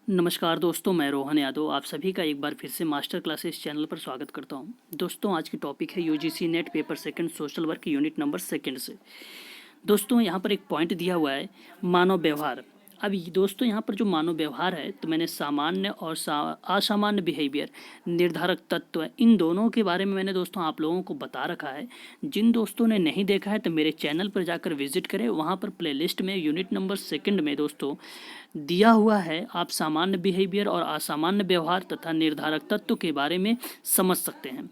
नमस्कार दोस्तों, मैं रोहन यादव आप सभी का एक बार फिर से मास्टर क्लासेस चैनल पर स्वागत करता हूं। दोस्तों, आज की टॉपिक है UGC net paper second social work unit number second से। दोस्तों, यहाँ पर एक पॉइंट दिया हुआ है, मानव व्यवहार। अब दोस्तों, यहाँ पर जो मानव व्यवहार है, तो मैंने सामान्य और असामान्य बिहेवियर, निर्धारक तत्व, इन दोनों के बारे में मैंने दोस्तों आप लोगों को बता रखा है। जिन दोस्तों ने नहीं देखा है तो मेरे चैनल पर जाकर विजिट करें, वहाँ पर प्लेलिस्ट में यूनिट नंबर सेकंड में दोस्तों दिया हुआ है। आप सामान्य बिहेवियर और असामान्य व्यवहार तथा निर्धारक तत्व के बारे में समझ सकते हैं।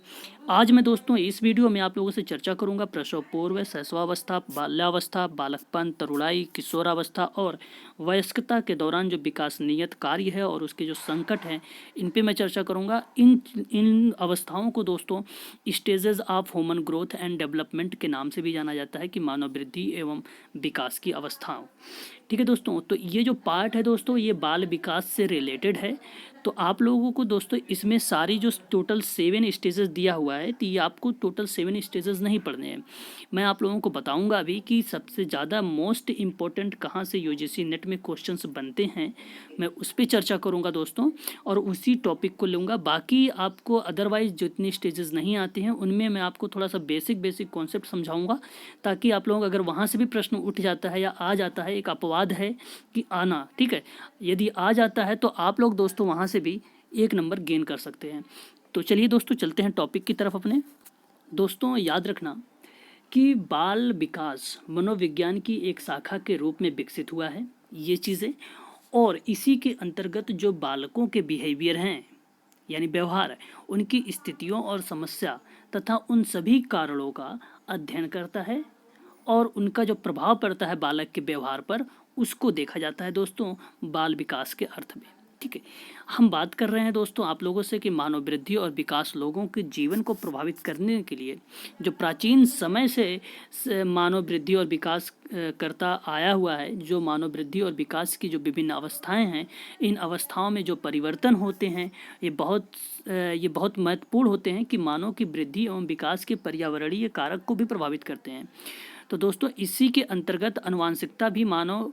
आज मैं दोस्तों इस वीडियो में आप लोगों से चर्चा करूंगा प्रसव पूर्व, शैशवावस्था, बाल्यावस्था, बालकपन, तरुणाई, किशोरावस्था और वयस्कता के दौरान जो विकास नियत कार्य है और उसके जो संकट हैं, इन पे मैं चर्चा करूंगा। इन अवस्थाओं को दोस्तों stages of human growth and development के नाम से भी जाना जाता है, कि मानव वृद्धि एवं विकास की अवस्थाओं। ठीक है दोस्तों, तो ये जो पार्ट है दोस्तों, ये बाल विकास से रिलेटेड है। तो आप लोगों को दोस्तों इसमें सारी जो टोटल 7 स्टेजेस दिया हुआ है, तो ये आपको टोटल 7 स्टेजेस नहीं पढ़ने हैं। मैं आप लोगों को बताऊंगा अभी कि सबसे ज़्यादा मोस्ट इम्पोर्टेंट कहाँ से यूजीसी नेट में क्वेश्चंस बनते हैं, मैं उस पर चर्चा करूंगा दोस्तों, और उसी टॉपिक को लूँगा। बाकी आपको अदरवाइज जितनी स्टेजेस नहीं आते हैं उनमें मैं आपको थोड़ा सा बेसिक कॉन्सेप्ट समझाऊंगा, ताकि आप लोग अगर वहाँ से भी प्रश्न उठ जाता है या आ जाता है, एक अपवाद है कि आना, ठीक है, यदि आ जाता है तो आप लोग दोस्तों वहाँ से भी 1 नंबर गेन कर सकते हैं। तो चलिए दोस्तों चलते हैं टॉपिक की तरफ अपने। दोस्तों याद रखना कि बाल विकास मनोविज्ञान की एक शाखा के रूप में विकसित हुआ है, ये चीज़ें, और इसी के अंतर्गत जो बालकों के बिहेवियर हैं, यानी व्यवहार, उनकी स्थितियों और समस्या तथा उन सभी कारणों का अध्ययन करता है और उनका जो प्रभाव पड़ता है बालक के व्यवहार पर, उसको देखा जाता है दोस्तों बाल विकास के अर्थ में। ठीक है, हम बात कर रहे हैं दोस्तों आप लोगों से कि मानव वृद्धि और विकास लोगों के जीवन को प्रभावित करने के लिए जो प्राचीन समय से मानव वृद्धि और विकास करता आया हुआ है, जो मानव वृद्धि और विकास की जो विभिन्न अवस्थाएं हैं, इन अवस्थाओं में जो परिवर्तन होते हैं, ये बहुत महत्वपूर्ण होते हैं कि मानव की वृद्धि एवं विकास के पर्यावरणीय कारक को भी प्रभावित करते हैं। तो दोस्तों इसी के अंतर्गत आनुवंशिकता भी मानव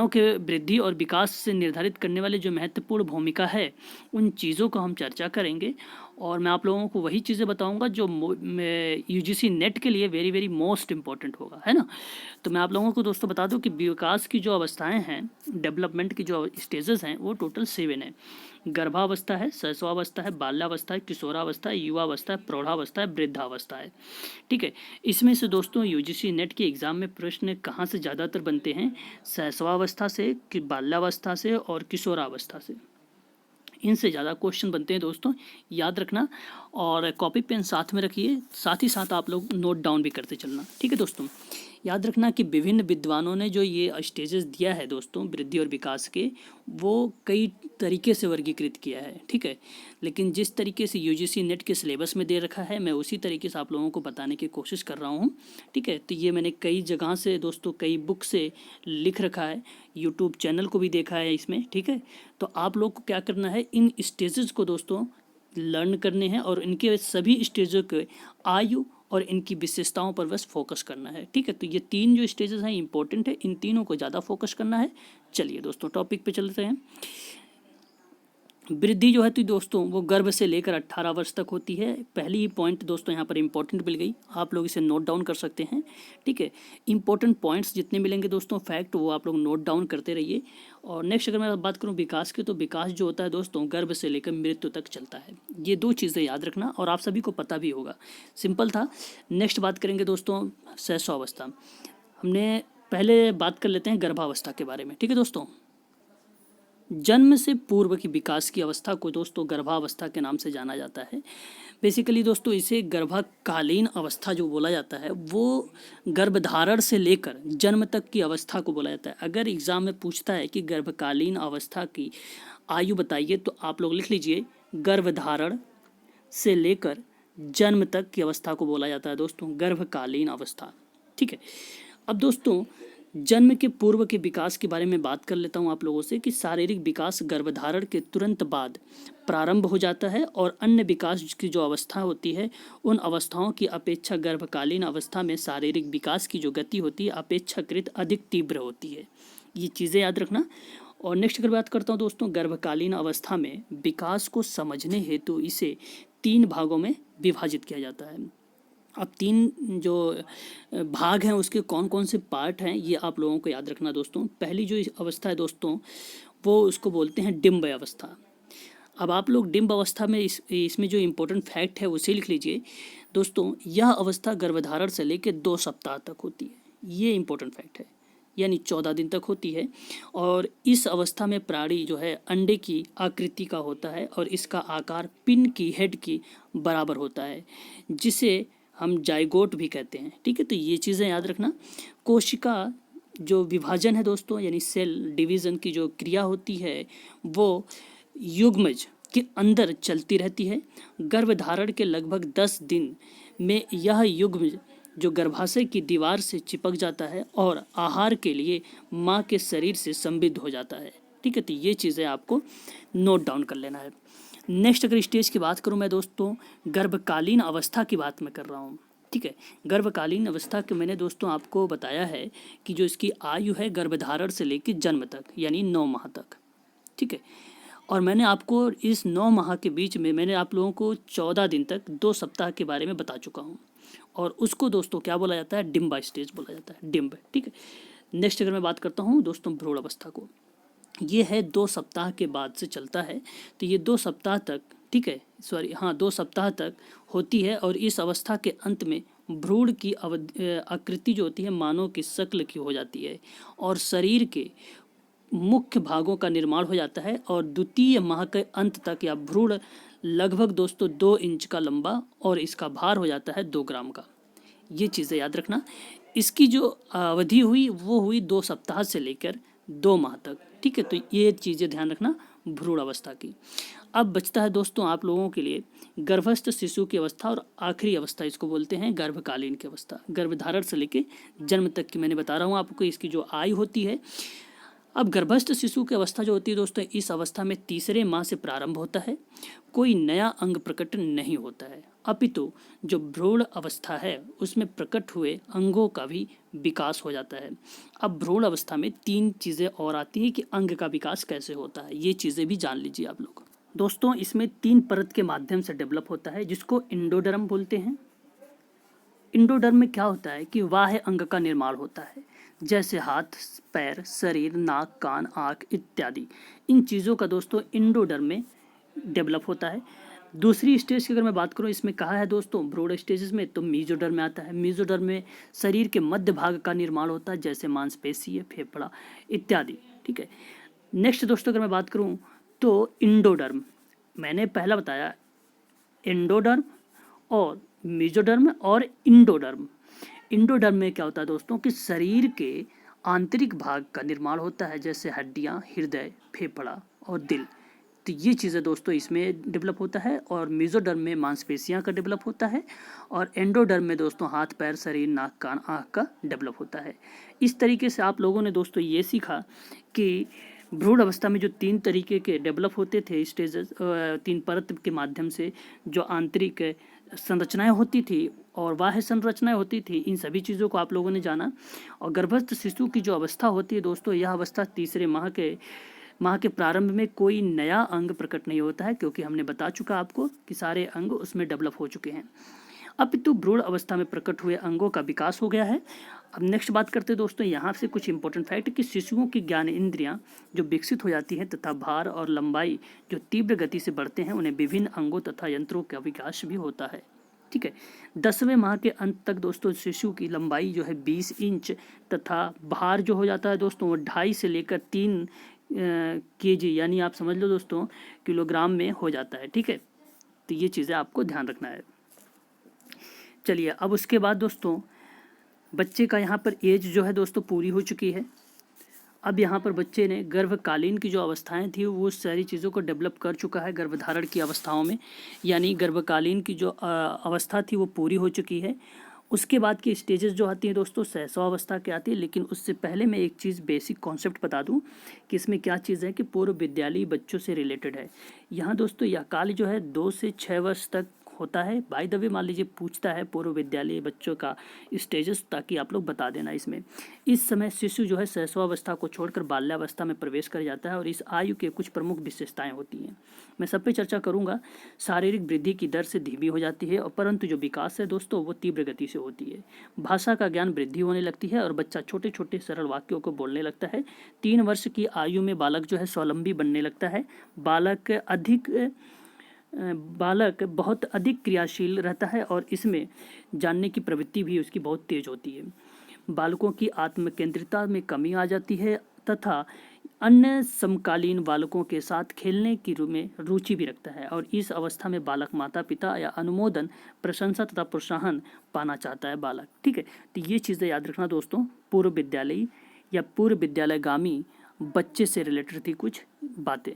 के वृद्धि और विकास से निर्धारित करने वाले जो महत्वपूर्ण भूमिका है, उन चीज़ों को हम चर्चा करेंगे। और मैं आप लोगों को वही चीज़ें बताऊंगा जो यूजीसी नेट के लिए वेरी वेरी मोस्ट इम्पॉर्टेंट होगा, है ना। तो मैं आप लोगों को दोस्तों बता दूं कि विकास की जो अवस्थाएं हैं, डेवलपमेंट की जो स्टेजेस हैं, वो टोटल 7 है। गर्भावस्था है, शैशवावस्था है, बाल्यावस्था है, किशोरावस्था है, युवावस्था है, प्रौढ़ावस्था है, वृद्धावस्था है। ठीक है, इसमें से दोस्तों यूजीसी नेट के एग्जाम में प्रश्न कहाँ से ज़्यादातर बनते हैं, शैशवावस्था से, बाल्यावस्था से और किशोरावस्था से, इनसे ज़्यादा क्वेश्चन बनते हैं दोस्तों, याद रखना। और कॉपी पेन साथ में रखिए, साथ ही साथ आप लोग नोट डाउन भी करते चलना। ठीक है दोस्तों, याद रखना कि विभिन्न विद्वानों ने जो ये स्टेजेस दिया है दोस्तों वृद्धि और विकास के, वो कई तरीके से वर्गीकृत किया है। ठीक है, लेकिन जिस तरीके से यूजीसी नेट के सिलेबस में दे रखा है, मैं उसी तरीके से आप लोगों को बताने की कोशिश कर रहा हूँ। ठीक है, तो ये मैंने कई जगह से दोस्तों, कई बुक से लिख रखा है, यूट्यूब चैनल को भी देखा है इसमें। ठीक है, तो आप लोग को क्या करना है, इन स्टेजेस को दोस्तों लर्न करने हैं और इनके सभी स्टेजों के आयु और इनकी विशेषताओं पर बस फोकस करना है। ठीक है, तो ये 3 जो स्टेजेस हैं इंपॉर्टेंट है, इन तीनों को ज़्यादा फोकस करना है। चलिए दोस्तों टॉपिक पे चलते हैं। वृद्धि जो है तो दोस्तों वो गर्भ से लेकर 18 वर्ष तक होती है। पहली ही पॉइंट दोस्तों यहाँ पर इंपॉर्टेंट मिल गई, आप लोग इसे नोट डाउन कर सकते हैं। ठीक है, इंपॉर्टेंट पॉइंट्स जितने मिलेंगे दोस्तों, फैक्ट, वो आप लोग नोट डाउन करते रहिए। और नेक्स्ट अगर मैं बात करूँ विकास की, तो विकास जो होता है दोस्तों गर्भ से लेकर मृत्यु तक चलता है। ये 2 चीज़ें याद रखना, और आप सभी को पता भी होगा, सिंपल था। नेक्स्ट बात करेंगे दोस्तों शैशवावस्था। हमने पहले बात कर लेते हैं गर्भावस्था के बारे में। ठीक है दोस्तों, जन्म से पूर्व की विकास की अवस्था को दोस्तों गर्भावस्था के नाम से जाना जाता है। बेसिकली दोस्तों इसे गर्भकालीन अवस्था जो बोला जाता है, वो गर्भधारण से लेकर जन्म तक की अवस्था को बोला जाता है। अगर एग्जाम में पूछता है कि गर्भकालीन अवस्था की आयु बताइए, तो आप लोग लिख लीजिए गर्भधारण से लेकर जन्म तक की अवस्था को बोला जाता है दोस्तों गर्भकालीन अवस्था। ठीक है, अब दोस्तों जन्म के पूर्व के विकास के बारे में बात कर लेता हूँ आप लोगों से, कि शारीरिक विकास गर्भधारण के तुरंत बाद प्रारंभ हो जाता है, और अन्य विकास की जो अवस्था होती है, उन अवस्थाओं की अपेक्षा गर्भकालीन अवस्था में शारीरिक विकास की जो गति होती है अपेक्षाकृत अधिक तीव्र होती है। ये चीज़ें याद रखना। और नेक्स्ट अगर बात करता हूँ दोस्तों, गर्भकालीन अवस्था में विकास को समझने हेतु इसे 3 भागों में विभाजित किया जाता है। अब 3 जो भाग हैं उसके कौन कौन से पार्ट हैं ये आप लोगों को याद रखना दोस्तों। पहली जो अवस्था है दोस्तों वो उसको बोलते हैं डिम्ब अवस्था। अब आप लोग डिम्ब अवस्था में इसमें जो इम्पोर्टेंट फैक्ट है उसे लिख लीजिए दोस्तों। यह अवस्था गर्भधारण से लेकर 2 सप्ताह तक होती है, ये इम्पोर्टेंट फैक्ट है, यानी 14 दिन तक होती है। और इस अवस्था में प्राणी जो है अंडे की आकृति का होता है और इसका आकार पिन की हेड की बराबर होता है, जिसे हम जाइगोट भी कहते हैं। ठीक है, तो ये चीज़ें याद रखना। कोशिका जो विभाजन है दोस्तों, यानी सेल डिवीज़न की जो क्रिया होती है वो युग्मज के अंदर चलती रहती है। गर्भधारण के लगभग 10 दिन में यह युग्मज जो गर्भाशय की दीवार से चिपक जाता है और आहार के लिए माँ के शरीर से संबद्ध हो जाता है। ठीक है, तो ये चीज़ें आपको नोट डाउन कर लेना है। नेक्स्ट अगर स्टेज की बात करूँ मैं दोस्तों, गर्भकालीन अवस्था की बात मैं कर रहा हूँ। ठीक है, गर्भकालीन अवस्था के मैंने दोस्तों आपको बताया है कि जो इसकी आयु है गर्भधारण से लेकर जन्म तक, यानी 9 माह तक। ठीक है, और मैंने आपको इस 9 माह के बीच में मैंने आप लोगों को 14 दिन तक 2 सप्ताह के बारे में बता चुका हूँ, और उसको दोस्तों क्या बोला जाता है, डिम्बा स्टेज बोला जाता है, डिम्ब। ठीक है, नेक्स्ट अगर मैं बात करता हूँ दोस्तों भ्रूण अवस्था को, ये है 2 सप्ताह के बाद से चलता है। तो ये 2 सप्ताह तक, ठीक है, 2 सप्ताह तक होती है। और इस अवस्था के अंत में भ्रूण की आकृति जो होती है मानव की शक्ल की हो जाती है और शरीर के मुख्य भागों का निर्माण हो जाता है। और द्वितीय माह के अंत तक या भ्रूण लगभग दोस्तों 2 इंच का लंबा और इसका भार हो जाता है 2 ग्राम का। ये चीज़ें याद रखना। इसकी जो अवधि हुई वो हुई 2 सप्ताह से लेकर 2 माह तक। ठीक है, तो ये चीज़ें ध्यान रखना भ्रूण अवस्था की। अब बचता है दोस्तों आप लोगों के लिए गर्भस्थ शिशु की अवस्था और आखिरी अवस्था, इसको बोलते हैं गर्भकालीन की अवस्था। गर्भधारण से लेकर जन्म तक की मैंने बता रहा हूँ आपको, इसकी जो आयु होती है। अब गर्भस्थ शिशु की अवस्था जो होती है दोस्तों, इस अवस्था में तीसरे माह से प्रारंभ होता है। कोई नया अंग प्रकट नहीं होता है, अपितु जो भ्रूण अवस्था है उसमें प्रकट हुए अंगों का भी विकास हो जाता है। अब भ्रूण अवस्था में 3 चीज़ें और आती हैं कि अंग का विकास कैसे होता है, ये चीज़ें भी जान लीजिए आप लोग। दोस्तों इसमें 3 परत के माध्यम से डेवलप होता है, जिसको इंडोडर्म बोलते हैं। इंडोडर्म में क्या होता है कि बाह्य अंग का निर्माण होता है, जैसे हाथ, पैर, शरीर, नाक, कान, आँख इत्यादि। इन चीज़ों का दोस्तों इंडोडर्म में डेवलप होता है। दूसरी स्टेज की अगर मैं बात करूँ, इसमें कहा है दोस्तों ब्रॉड स्टेजेस में, तो मीजोडर्म में आता है। मीजोडर्म में शरीर के मध्य भाग का निर्माण होता है, जैसे मांसपेशी, फेफड़ा इत्यादि। ठीक है, नेक्स्ट दोस्तों अगर मैं बात करूँ तो इंडोडर्म, मैंने पहला बताया एंडोडर्म और मीजोडर्म और इंडोडर्म। इंडोडर्म में क्या होता है दोस्तों कि शरीर के आंतरिक भाग का निर्माण होता है, जैसे हड्डियां, हृदय, फेफड़ा और दिल। तो ये चीज़ें दोस्तों इसमें डेवलप होता है। और मीजोडर्म में मांसपेशियां का डेवलप होता है। और एंडोडर्म में दोस्तों हाथ, पैर, शरीर, नाक, कान, आँख का डेवलप होता है। इस तरीके से आप लोगों ने दोस्तों ये सीखा कि भ्रूण अवस्था में जो 3 तरीके के डेवलप होते थे स्टेजेस, 3 परत के माध्यम से जो आंतरिक संरचनाएं होती थी और बाह्य संरचनाएं होती थी, इन सभी चीज़ों को आप लोगों ने जाना। और गर्भस्थ शिशु की जो अवस्था होती है दोस्तों, यह अवस्था तीसरे माह के प्रारंभ में कोई नया अंग प्रकट नहीं होता है, क्योंकि हमने बता चुका आपको कि सारे अंग उसमें डेवलप हो चुके हैं। अपितु भ्रूण अवस्था में प्रकट हुए अंगों का विकास हो गया है। अब नेक्स्ट बात करते हैं दोस्तों यहाँ से कुछ इंपॉर्टेंट फैक्ट कि शिशुओं की ज्ञान इंद्रियां जो विकसित हो जाती हैं तथा भार और लंबाई जो तीव्र गति से बढ़ते हैं, उन्हें विभिन्न अंगों तथा यंत्रों का विकास भी होता है। ठीक है, 10वें माह के अंत तक दोस्तों शिशु की लंबाई जो है 20 इंच तथा भार जो हो जाता है दोस्तों वो 2.5 से लेकर 3 kg, यानी आप समझ लो दोस्तों किलोग्राम में हो जाता है। ठीक है, तो ये चीज़ें आपको ध्यान रखना है। चलिए, अब उसके बाद दोस्तों बच्चे का यहाँ पर एज जो है दोस्तों पूरी हो चुकी है। अब यहाँ पर बच्चे ने गर्भकालीन की जो अवस्थाएं थी वो सारी चीज़ों को डेवलप कर चुका है गर्भधारण की अवस्थाओं में, यानी गर्भकालीन की जो अवस्था थी वो पूरी हो चुकी है। उसके बाद की स्टेजेस जो आती हैं दोस्तों शैशव अवस्था की आती है। लेकिन उससे पहले मैं एक चीज़ बेसिक कॉन्सेप्ट बता दूं कि इसमें क्या चीज़ है कि पूर्व विद्यालयी बच्चों से रिलेटेड है। यहाँ दोस्तों यह काल जो है 2 से 6 वर्ष तक होता है। बाय द वे मान लीजिए पूछता है पूर्व विद्यालय बच्चों का स्टेजेस, ताकि आप लोग बता देना इसमें। इस समय शिशु जो है शैशवावस्था को छोड़कर बाल्यावस्था में प्रवेश कर जाता है और इस आयु के कुछ प्रमुख विशेषताएं होती हैं। मैं सब पे चर्चा करूंगा। शारीरिक वृद्धि की दर से धीमी हो जाती है और परंतु जो विकास है दोस्तों वो तीव्र गति से होती है। भाषा का ज्ञान वृद्धि होने लगती है और बच्चा छोटे छोटे सरल वाक्यों को बोलने लगता है। 3 वर्ष की आयु में बालक जो है स्वावलंबी बनने लगता है। बालक बहुत अधिक क्रियाशील रहता है और इसमें जानने की प्रवृत्ति भी उसकी बहुत तेज होती है। बालकों की आत्मकेंद्रिता में कमी आ जाती है तथा अन्य समकालीन बालकों के साथ खेलने की में रुचि भी रखता है और इस अवस्था में बालक माता पिता या अनुमोदन, प्रशंसा तथा प्रोत्साहन पाना चाहता है बालक। ठीक है, तो ये चीज़ें याद रखना दोस्तों। पूर्व विद्यालयी या पूर्व विद्यालयगामी बच्चे से रिलेटेड थी कुछ बातें।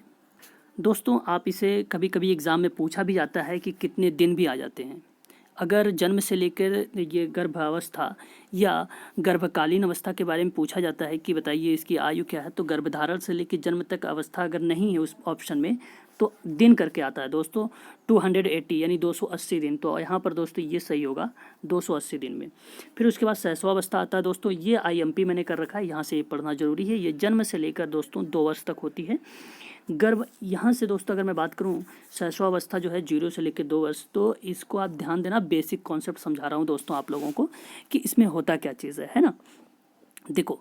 दोस्तों आप इसे कभी कभी एग्ज़ाम में पूछा भी जाता है कि कितने दिन भी आ जाते हैं। अगर जन्म से लेकर ये गर्भावस्था या गर्भकालीन अवस्था के बारे में पूछा जाता है कि बताइए इसकी आयु क्या है, तो गर्भधारण से लेकर जन्म तक अवस्था अगर नहीं है उस ऑप्शन में तो दिन करके आता है दोस्तों 280 यानी 280 दिन। तो यहाँ पर दोस्तों ये सही होगा 280 दिन में। फिर उसके बाद शैशवावस्था आता है दोस्तों, ये IMP मैंने कर रखा है, यहाँ से ये पढ़ना जरूरी है। ये जन्म से लेकर दोस्तों 2 वर्ष तक होती है। गर्भ यहाँ से दोस्तों अगर मैं बात करूँ शैशवावस्था जो है 0 से लेकर 2 वर्ष, तो इसको आप ध्यान देना, बेसिक कॉन्सेप्ट समझा रहा हूँ दोस्तों आप लोगों को कि इसमें होता क्या चीज़ है ना। देखो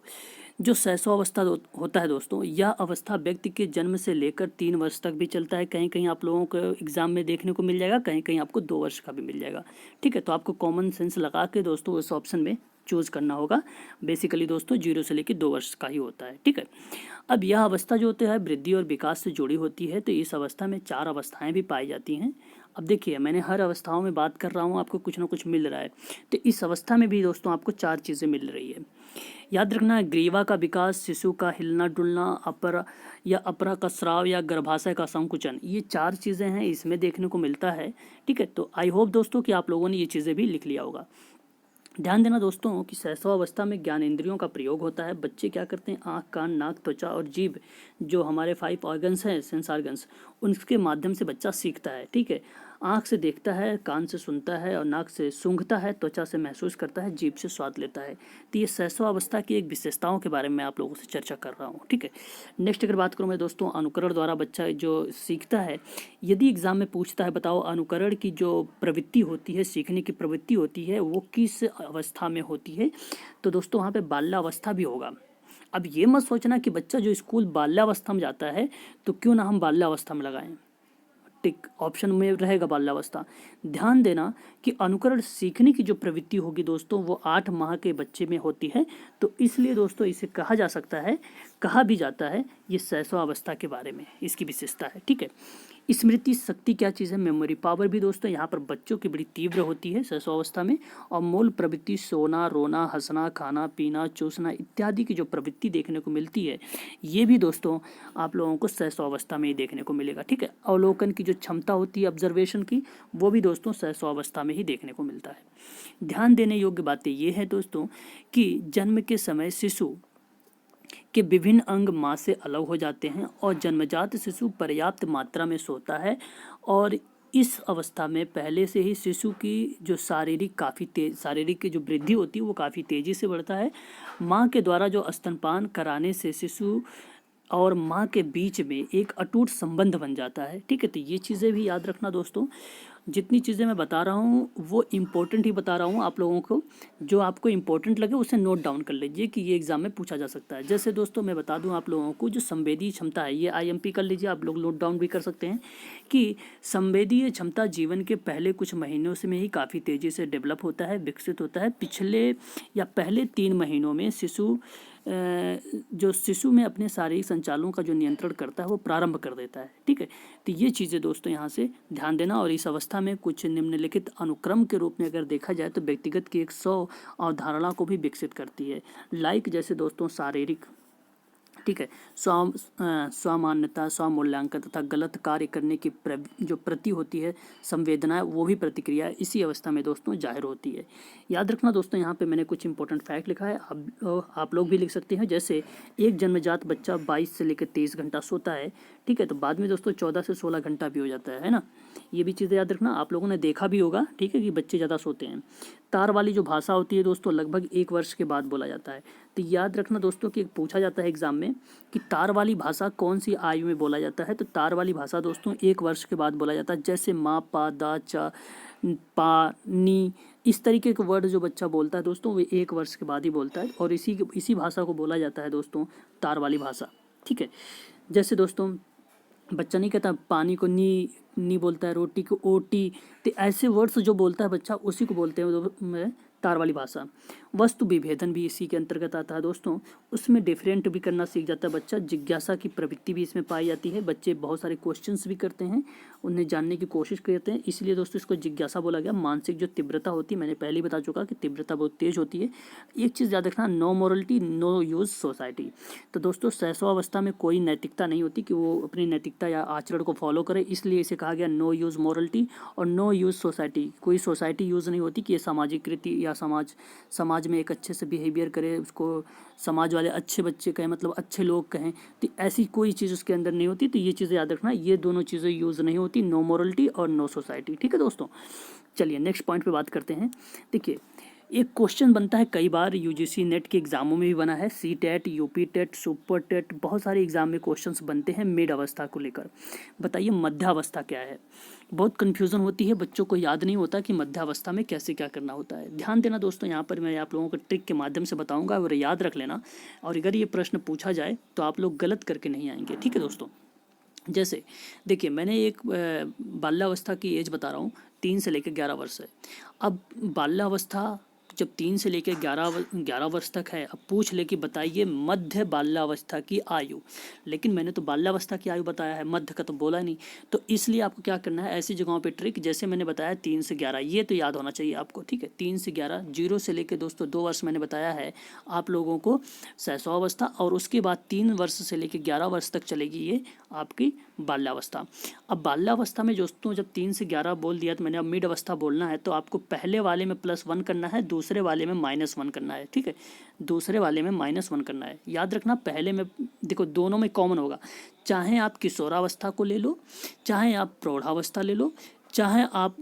जो शैशवावस्था होता है दोस्तों, यह अवस्था व्यक्ति के जन्म से लेकर 3 वर्ष तक भी चलता है। कहीं कहीं आप लोगों को एग्जाम में देखने को मिल जाएगा, कहीं कहीं आपको 2 वर्ष का भी मिल जाएगा। ठीक है, तो आपको कॉमन सेंस लगा के दोस्तों उस ऑप्शन में चूज़ करना होगा। बेसिकली दोस्तों 0 से लेकर 2 वर्ष का ही होता है। ठीक है, अब यह अवस्था जो होती है वृद्धि और विकास से जुड़ी होती है। तो इस अवस्था में 4 अवस्थाएं भी पाई जाती हैं। अब देखिए मैंने हर अवस्थाओं में बात कर रहा हूँ, आपको कुछ ना कुछ मिल रहा है। तो इस अवस्था में भी दोस्तों आपको 4 चीज़ें मिल रही है। याद रखना, ग्रीवा का विकास, शिशु का हिलना डुलना, अपरा का स्राव या गर्भाशय का संकुचन, ये 4 चीज़ें हैं इसमें देखने को मिलता है। ठीक है, तो आई होप दोस्तों कि आप लोगों ने ये चीज़ें भी लिख लिया होगा। ध्यान देना दोस्तों कि शैशवावस्था में ज्ञानेंद्रियों का प्रयोग होता है। बच्चे क्या करते हैं, आँख, कान, नाक, त्वचा और जीभ, जो हमारे 5 ऑर्गन्स हैं, सेंस ऑर्गन्स, उनके माध्यम से बच्चा सीखता है। ठीक है, आँख से देखता है, कान से सुनता है और नाक से सूंघता है, त्वचा से महसूस करता है, जीभ से स्वाद लेता है। तो ये शैशवावस्था की एक विशेषताओं के बारे में आप लोगों से चर्चा कर रहा हूँ। ठीक है, नेक्स्ट अगर बात करूँ मैं दोस्तों, अनुकरण द्वारा बच्चा जो सीखता है, यदि एग्जाम में पूछता है बताओ अनुकरण की जो प्रवृत्ति होती है, सीखने की प्रवृत्ति होती है, वो किस अवस्था में होती है, तो दोस्तों वहाँ पे बाल्यावस्था भी होगा। अब ये मत सोचना कि बच्चा जो स्कूल बाल्यावस्था में जाता है तो क्यों ना हम बाल्यावस्था में लगाएं, टिक ऑप्शन में रहेगा बाल्यावस्था। ध्यान देना कि अनुकरण सीखने की जो प्रवृत्ति होगी दोस्तों वो 8 माह के बच्चे में होती है। तो इसलिए दोस्तों इसे कहा जा सकता है, कहा भी जाता है, ये शैशवावस्था के बारे में इसकी विशेषता है। ठीक है, स्मृति शक्ति क्या चीज़ है, मेमोरी पावर भी दोस्तों यहाँ पर बच्चों की बड़ी तीव्र होती है शैशवावस्था में। और मूल प्रवृत्ति सोना, रोना, हंसना, खाना पीना, चूसना इत्यादि की जो प्रवृत्ति देखने को मिलती है, ये भी दोस्तों आप लोगों को शैशवावस्था में ही देखने को मिलेगा। ठीक है, अवलोकन की जो क्षमता होती है ऑब्जर्वेशन की, वो भी दोस्तों शैशवावस्था में ही देखने को मिलता है। ध्यान देने योग्य बातें ये है दोस्तों कि जन्म के समय शिशु के विभिन्न अंग माँ से अलग हो जाते हैं और जन्मजात शिशु पर्याप्त मात्रा में सोता है और इस अवस्था में पहले से ही शिशु की जो शारीरिक की जो वृद्धि होती है वो काफ़ी तेज़ी से बढ़ता है। माँ के द्वारा जो स्तनपान कराने से शिशु और माँ के बीच में एक अटूट संबंध बन जाता है। ठीक है, तो ये चीज़ें भी याद रखना दोस्तों। जितनी चीज़ें मैं बता रहा हूँ वो इम्पोर्टेंट ही बता रहा हूँ आप लोगों को, जो आपको इम्पोर्टेंट लगे उसे नोट डाउन कर लीजिए कि ये एग्जाम में पूछा जा सकता है। जैसे दोस्तों मैं बता दूँ आप लोगों को, जो संवेदी क्षमता है, ये IMP कर लीजिए, आप लोग नोट डाउन भी कर सकते हैं कि संवेदीय क्षमता जीवन के पहले कुछ महीनों से में ही काफ़ी तेज़ी से डेवलप होता है, विकसित होता है। पिछले या पहले 3 महीनों में शिशु में अपने शारीरिक संचालों का जो नियंत्रण करता है वो प्रारंभ कर देता है। ठीक है, तो ये चीज़ें दोस्तों यहाँ से ध्यान देना। और इस अवस्था में कुछ निम्नलिखित अनुक्रम के रूप में अगर देखा जाए तो व्यक्तिगत की 100 अवधारणा को भी विकसित करती है। लाइक जैसे दोस्तों ठीक है। स्वमान्यता, स्वमूल्यांकन तथा गलत कार्य करने की जो प्रति होती है संवेदना, वो भी प्रतिक्रिया इसी अवस्था में दोस्तों जाहिर होती है। याद रखना दोस्तों, यहाँ पे मैंने कुछ इंपॉर्टेंट फैक्ट लिखा है, आप लोग भी लिख सकते हैं। जैसे एक जन्मजात बच्चा 22 से लेकर 23 घंटा सोता है, ठीक है, तो बाद में दोस्तों 14 से 16 घंटा भी हो जाता है ना। ये भी चीज़ें याद रखना, आप लोगों ने देखा भी होगा, ठीक है, कि बच्चे ज़्यादा सोते हैं। तार वाली जो भाषा होती है दोस्तों लगभग 1 वर्ष के बाद बोला जाता है। तो याद रखना दोस्तों कि पूछा जाता है एग्जाम में कि तार वाली भाषा कौन सी आयु में बोला जाता है, तो तार वाली भाषा दोस्तों 1 वर्ष के बाद बोला जाता है। जैसे माँ, पा, दा, चा, पा, नी, इस तरीके के वर्ड जो बच्चा बोलता है दोस्तों वो 1 वर्ष के बाद ही बोलता है, और इसी भाषा को बोला जाता है दोस्तों तार वाली भाषा। ठीक है, जैसे दोस्तों बच्चा नहीं कहता पानी को नी बोलता है, रोटी को ओटी, तो ऐसे वर्ड्स जो बोलता है बच्चा उसी को बोलते हैं तार वाली भाषा। वस्तु विभेदन भी इसी के अंतर्गत आता है दोस्तों, उसमें डिफरेंट भी करना सीख जाता है बच्चा। जिज्ञासा की प्रवृत्ति भी इसमें पाई जाती है, बच्चे बहुत सारे क्वेश्चंस भी करते हैं, उन्हें जानने की कोशिश करते हैं, इसलिए दोस्तों इसको जिज्ञासा बोला गया। मानसिक जो तीव्रता होती है, मैंने पहले ही बता चुका कि तीव्रता बहुत तेज होती है। एक चीज़ याद रखना, no morality no use society. तो दोस्तों शैशवावस्था में कोई नैतिकता नहीं होती कि वो अपनी नैतिकता या आचरण को फॉलो करे, इसलिए इसे कहा गया नो यूज मोरलिटी और नो यूज सोसाइटी। कोई सोसाइटी यूज़ नहीं होती कि ये सामाजिक कृति या समाज में एक अच्छे से बिहेवियर करे, उसको समाज वाले अच्छे बच्चे कहें, मतलब अच्छे लोग कहें, तो ऐसी कोई चीज़ उसके अंदर नहीं होती। तो ये चीज़ें याद रखना, ये दोनों चीज़ें यूज़ नहीं होती, नो मोरलिटी और नो सोसाइटी। ठीक है दोस्तों, चलिए नेक्स्ट पॉइंट पे बात करते हैं। देखिए एक क्वेश्चन बनता है कई बार, यूजीसी नेट के एग्जामों में भी बना है, C TET, UP TET, super TET, बहुत सारे एग्जाम में क्वेश्चंस बनते हैं मिड अवस्था को लेकर। बताइए मध्यावस्था क्या है। बहुत कन्फ्यूज़न होती है, बच्चों को याद नहीं होता कि मध्यावस्था में कैसे क्या करना होता है। ध्यान देना दोस्तों, यहाँ पर मैं आप लोगों को ट्रिक के माध्यम से बताऊँगा और याद रख लेना, और अगर ये प्रश्न पूछा जाए तो आप लोग गलत करके नहीं आएंगे। ठीक है दोस्तों, जैसे देखिए मैंने एक बाल्यावस्था की एज बता रहा हूँ, 3 से लेकर 11 वर्ष है। अब बाल्यावस्था जब 3 से लेकर 11 वर्ष तक है, अब पूछ ले कि बताइए मध्य बाल्यावस्था की आयु, लेकिन मैंने तो बाल्यावस्था की आयु बताया है, मध्य का तो बोला नहीं। तो इसलिए आपको क्या करना है, ऐसी जगहों पे ट्रिक, जैसे मैंने बताया 3 से 11, ये तो याद होना चाहिए आपको। ठीक है, 3 से 11, 0 से लेकर दोस्तों 2 वर्ष मैंने बताया है आप लोगों को शैशवावस्था, और उसके बाद 3 वर्ष से लेकर 11 वर्ष तक चलेगी ये आपकी बाल्यावस्था। अब बाल्यावस्था में दोस्तों जब 3 से 11 बोल दिया, तो मैंने अब मिड अवस्था बोलना है, तो आपको पहले वाले में +1 करना है, दूसरे वाले में -1 करना है। ठीक है, दूसरे वाले में -1 करना है। याद रखना पहले में देखो दोनों में कॉमन होगा, चाहे आप किशोरावस्था को ले लो, चाहे आप प्रौढ़ावस्था ले लो, चाहे आप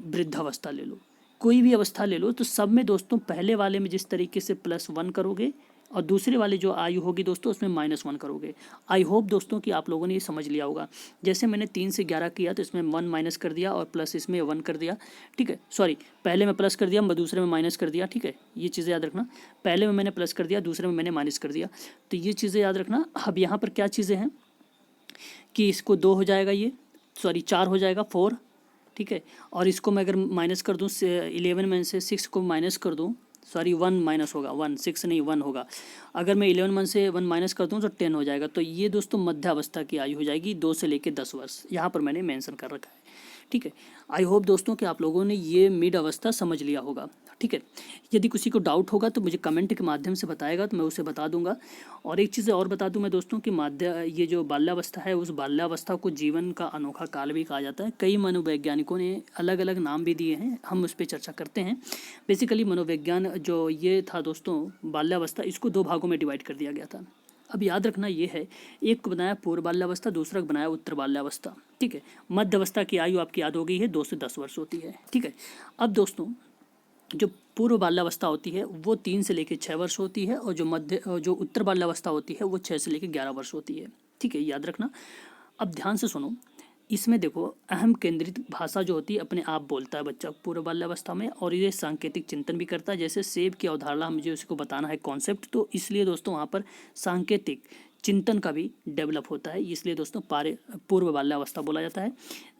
वृद्धावस्था ले लो, कोई भी अवस्था ले लो, तो सब में दोस्तों पहले वाले में जिस तरीके से +1 करोगे और दूसरे वाले जो आयु होगी दोस्तों उसमें -1 करोगे। आई होप दोस्तों कि आप लोगों ने ये समझ लिया होगा। जैसे मैंने 3 से 11 किया तो इसमें 1 माइनस कर दिया और प्लस इसमें 1 कर दिया। ठीक है, सॉरी, पहले में प्लस कर दिया, दूसरे में माइनस कर दिया। ठीक है, ये चीज़ें याद रखना, पहले में मैंने प्लस कर दिया, दूसरे में मैंने माइनस कर दिया, तो ये चीज़ें याद रखना। अब यहाँ पर क्या चीज़ें हैं कि इसको 2 हो जाएगा, ये सॉरी 4 हो जाएगा, 4। ठीक है, और इसको मैं अगर माइनस कर दूँ 11 में से 6 को माइनस कर दूँ, सॉरी 1 माइनस होगा, 1 6 नहीं 1 होगा। अगर मैं 11 में से 1 माइनस कर दूँ तो 10 हो जाएगा। तो ये दोस्तों मध्यावस्था की आयु हो जाएगी, 2 से लेकर 10 वर्ष, यहाँ पर मैंने मेंशन कर रखा है। ठीक है, आई होप दोस्तों कि आप लोगों ने ये मिड अवस्था समझ लिया होगा। ठीक है, यदि किसी को डाउट होगा तो मुझे कमेंट के माध्यम से बताएगा, तो मैं उसे बता दूंगा। और एक चीज़ और बता दूं मैं दोस्तों कि ये जो बाल्यावस्था है, उस बाल्यावस्था को जीवन का अनोखा काल भी कहा जाता है। कई मनोवैज्ञानिकों ने अलग अलग नाम भी दिए हैं, हम उस पर चर्चा करते हैं। बेसिकली मनोविज्ञान जो ये था दोस्तों बाल्यावस्था, इसको 2 भागों में डिवाइड कर दिया गया था। अब याद रखना ये है, एक को बनाया पूर्व बाल्यावस्था, दूसरा को बनाया उत्तर बाल्यावस्था। ठीक है, मध्य अवस्था की आयु आपकी याद हो गई है, 2 से 10 वर्ष होती है। ठीक है, अब दोस्तों जो पूर्व बाल्यावस्था होती है वो 3 से लेकर 6 वर्ष होती है, और जो उत्तर बाल्यावस्था होती है वो 6 से लेकर 11 वर्ष होती है। ठीक है, याद रखना। अब ध्यान से सुनो, इसमें देखो अहम केंद्रित भाषा जो होती है अपने आप बोलता है बच्चा पूर्व बाल्यावस्था में, और ये सांकेतिक चिंतन भी करता है। जैसे सेब की अवधारणा मुझे उसको बताना है कॉन्सेप्ट, तो इसलिए दोस्तों वहाँ पर सांकेतिक चिंतन का भी डेवलप होता है, इसलिए दोस्तों पूर्व बाल्यावस्था बोला जाता है।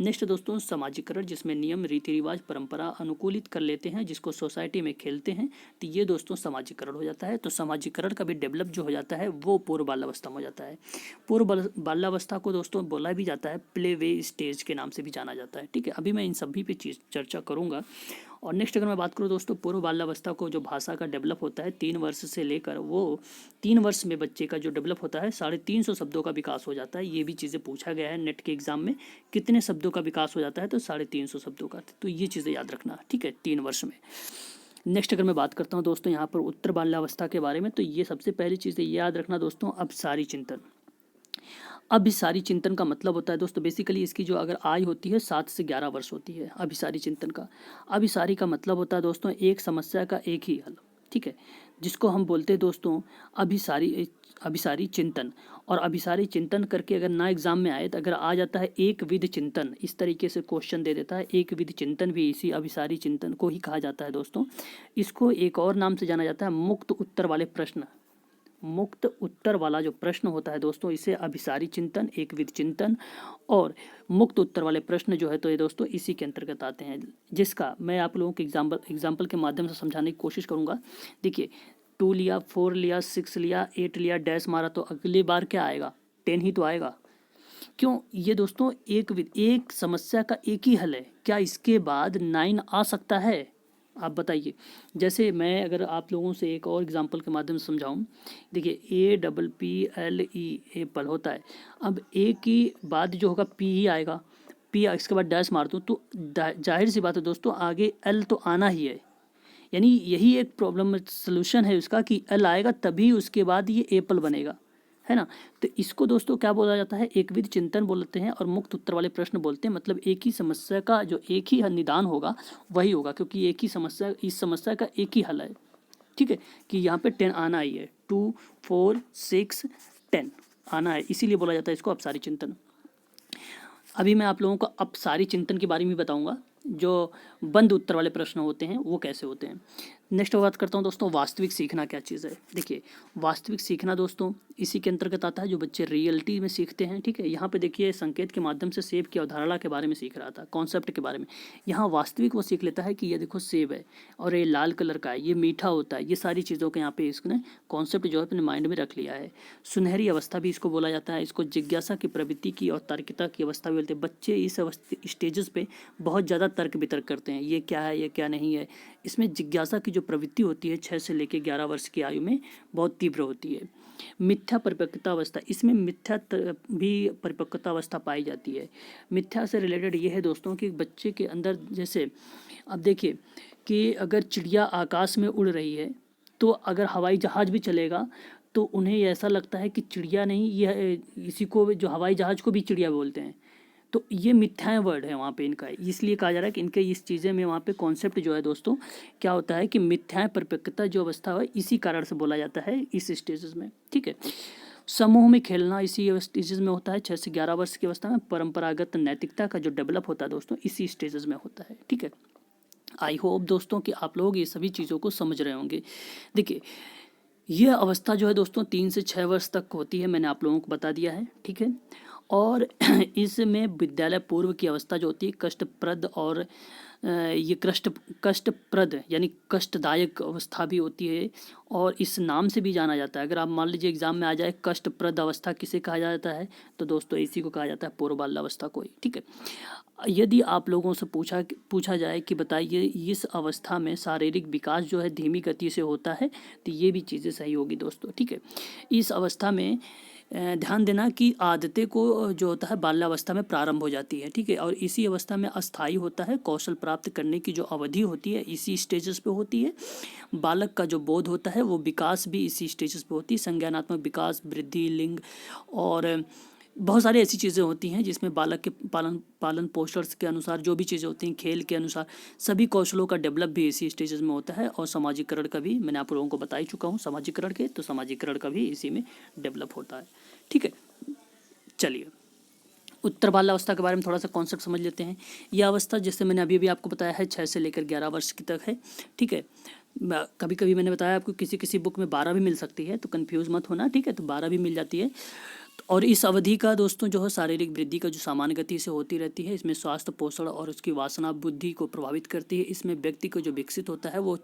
नेक्स्ट दोस्तों सामाजिकरण, जिसमें नियम रीति रिवाज परंपरा अनुकूलित कर लेते हैं, जिसको सोसाइटी में खेलते हैं, तो ये दोस्तों सामाजिकरण हो जाता है। तो सामाजिकरण का भी डेवलप जो हो जाता है वो पूर्व बाल्यावस्था में हो जाता है। पूर्व बाल्यावस्था को दोस्तों बोला भी जाता है प्ले वे स्टेज के नाम से भी जाना जाता है। ठीक है, अभी मैं इन सभी पे चर्चा करूँगा। और नेक्स्ट अगर मैं बात करूँ दोस्तों पूर्व बाल्यावस्था को जो भाषा का डेवलप होता है 3 वर्ष से लेकर, वो 3 वर्ष में बच्चे का जो डेवलप होता है 350 शब्दों का विकास हो जाता है। ये भी चीज़ें पूछा गया है नेट के एग्जाम में, कितने शब्दों का विकास हो जाता है, तो 350 शब्दों का। तो ये चीज़ें याद रखना, ठीक है, 3 वर्ष में। नेक्स्ट अगर मैं बात करता हूँ दोस्तों यहाँ पर उत्तर बाल्यावस्था के बारे में, तो ये सबसे पहली चीज़ ये याद रखना दोस्तों, अभिसारी चिंतन। अभिसारी चिंतन का मतलब होता है दोस्तों, बेसिकली इसकी जो अगर आयु होती है 7 से 11 वर्ष होती है अभिसारी चिंतन का। अभिसारी का मतलब होता है दोस्तों एक समस्या का एक ही हल, ठीक है, जिसको हम बोलते हैं दोस्तों अभिसारी चिंतन। और अभिसारी चिंतन करके अगर ना एग्जाम में आए तो अगर आ जाता है एक विध चिंतन, इस तरीके से क्वेश्चन दे देता है। एक विध चिंतन भी इसी अभिसारी चिंतन को ही कहा जाता है दोस्तों। इसको एक और नाम से जाना जाता है मुक्त उत्तर वाले प्रश्न। मुक्त उत्तर वाला जो प्रश्न होता है दोस्तों, इसे अभिसारी चिंतन, एक विध चिंतन और मुक्त उत्तर वाले प्रश्न जो है तो ये दोस्तों इसी के अंतर्गत आते हैं, जिसका मैं आप लोगों के एग्जाम्पल के माध्यम से समझाने की कोशिश करूंगा। देखिए 2 लिया, 4 लिया, 6 लिया, 8 लिया, डैश मारा, तो अगली बार क्या आएगा, 10 ही तो आएगा। क्यों? ये दोस्तों एक समस्या का एक ही हल है, क्या इसके बाद 9 आ सकता है? आप बताइए। जैसे मैं अगर आप लोगों से एक और एग्जांपल के माध्यम से समझाऊं, देखिए APPLE एप्पल होता है। अब ए की बाद जो होगा पी ही आएगा, पी इसके बाद डैश मार दूँ तो जाहिर सी बात है दोस्तों आगे एल तो आना ही है। यानी यही एक प्रॉब्लम सोल्यूशन है उसका कि एल आएगा तभी उसके बाद ये एप्पल बनेगा, है ना। तो इसको दोस्तों क्या बोला जाता है, एकविध चिंतन बोलते हैं और मुक्त उत्तर वाले प्रश्न बोलते हैं। मतलब एक ही समस्या का जो एक ही निदान होगा वही होगा, क्योंकि एक ही समस्या, इस समस्या का एक ही हल है, ठीक है, कि यहाँ पे 10 आना ही है, 2 4 6 10 आना है, इसीलिए बोला जाता है इसको अपसारी चिंतन। अभी मैं आप लोगों को अपसारी चिंतन के बारे में बताऊंगा, जो बंद उत्तर वाले प्रश्न होते हैं वो कैसे होते हैं। नेक्स्ट बात करता हूँ दोस्तों, वास्तविक सीखना क्या चीज़ है। देखिए वास्तविक सीखना दोस्तों इसी के अंतर्गत आता है जो बच्चे रियलिटी में सीखते हैं, ठीक है। यहाँ पे देखिए संकेत के माध्यम से सेब की अवधारणा के बारे में सीख रहा था, कॉन्सेप्ट के बारे में। यहाँ वास्तविक वो सीख लेता है कि ये देखो सेब है और ये लाल कलर का है, ये मीठा होता है, ये सारी चीज़ों के यहाँ पे इसने कॉन्सेप्ट जो है अपने माइंड में रख लिया है। सुनहरी अवस्था भी इसको बोला जाता है, इसको जिज्ञासा की प्रवृत्ति की और तार्किकता की अवस्था भी बोलते हैं। बच्चे इस स्टेजेस पे बहुत ज़्यादा तर्क वितर्क करते हैं, ये क्या है, ये क्या नहीं है। इसमें जिज्ञासा की जो प्रवृत्ति होती है 6 से लेकर 11 वर्ष की आयु में बहुत तीव्र होती है। मिथ्या परिपक्वता अवस्था, इसमें मिथ्या भी परिपक्वता अवस्था पाई जाती है। मिथ्या से रिलेटेड ये है दोस्तों कि बच्चे के अंदर, जैसे अब देखिए कि अगर चिड़िया आकाश में उड़ रही है तो अगर हवाई जहाज़ भी चलेगा तो उन्हें ऐसा लगता है कि चिड़िया नहीं, यह इसी को जो हवाई जहाज़ को भी चिड़िया बोलते हैं। तो ये मिथ्याएं वर्ड है वहाँ पे इनका, इसलिए कहा जा रहा है कि इनके इस चीज़ें में वहाँ पे कॉन्सेप्ट जो है दोस्तों क्या होता है कि मिथ्याएं परिपक्वता जो अवस्था है इसी कारण से बोला जाता है इस स्टेजेस में, ठीक है। समूह में खेलना इसी स्टेजेस में होता है, 6 से 11 वर्ष की अवस्था में। परंपरागत नैतिकता का जो डेवलप होता है दोस्तों इसी स्टेजेस में होता है, ठीक है। आई होप दोस्तों कि आप लोग ये सभी चीज़ों को समझ रहे होंगे। देखिए यह अवस्था जो है दोस्तों 3 से 6 वर्ष तक होती है, मैंने आप लोगों को बता दिया है, ठीक है। और इसमें विद्यालय पूर्व की अवस्था जो होती है कष्टप्रद और ये कष्टप्रद यानी कष्टदायक अवस्था भी होती है और इस नाम से भी जाना जाता है। अगर आप मान लीजिए एग्जाम में आ जाए कष्टप्रद अवस्था किसे कहा जाता है, तो दोस्तों इसी को कहा जाता है पूर्व बाल्यावस्था को ही, ठीक है। यदि आप लोगों से पूछा जाए कि बताइए इस अवस्था में शारीरिक विकास जो है धीमी गति से होता है, तो ये भी चीज़ें सही होगी दोस्तों, ठीक है। इस अवस्था में ध्यान देना कि आदतें को जो होता है बाल्यावस्था में प्रारंभ हो जाती है, ठीक है। और इसी अवस्था में अस्थायी होता है, कौशल प्राप्त करने की जो अवधि होती है इसी स्टेजेस पे होती है। बालक का जो बोध होता है वो विकास भी इसी स्टेजेस पे होती है। संज्ञानात्मक विकास, वृद्धि, लिंग और बहुत सारी ऐसी चीज़ें होती हैं जिसमें बालक के पालन पोषण के अनुसार जो भी चीज़ें होती हैं, खेल के अनुसार सभी कौशलों का डेवलप भी इसी स्टेजेस में होता है। और सामाजिकरण का भी मैंने आप लोगों को बता ही चुका हूँ, सामाजिकरण के, तो सामाजिकरण का भी इसी में डेवलप होता है, ठीक है। चलिए उत्तर बाल्यावस्था के बारे में थोड़ा सा कॉन्सेप्ट समझ लेते हैं। यह अवस्था जैसे मैंने अभी आपको बताया है 6 से लेकर 11 वर्ष की तक है, ठीक है। कभी कभी मैंने बताया आपको किसी बुक में 12 भी मिल सकती है, तो कन्फ्यूज़ मत होना, ठीक है। तो 12 भी मिल जाती है। और इस अवधि का दोस्तों जो है शारीरिक वृद्धि का जो सामान्य गति से होती रहती है। इसमें स्वास्थ्य, पोषण और उसकी वासना बुद्धि को प्रभावित करती है। इसमें व्यक्ति को जो विकसित होता है वो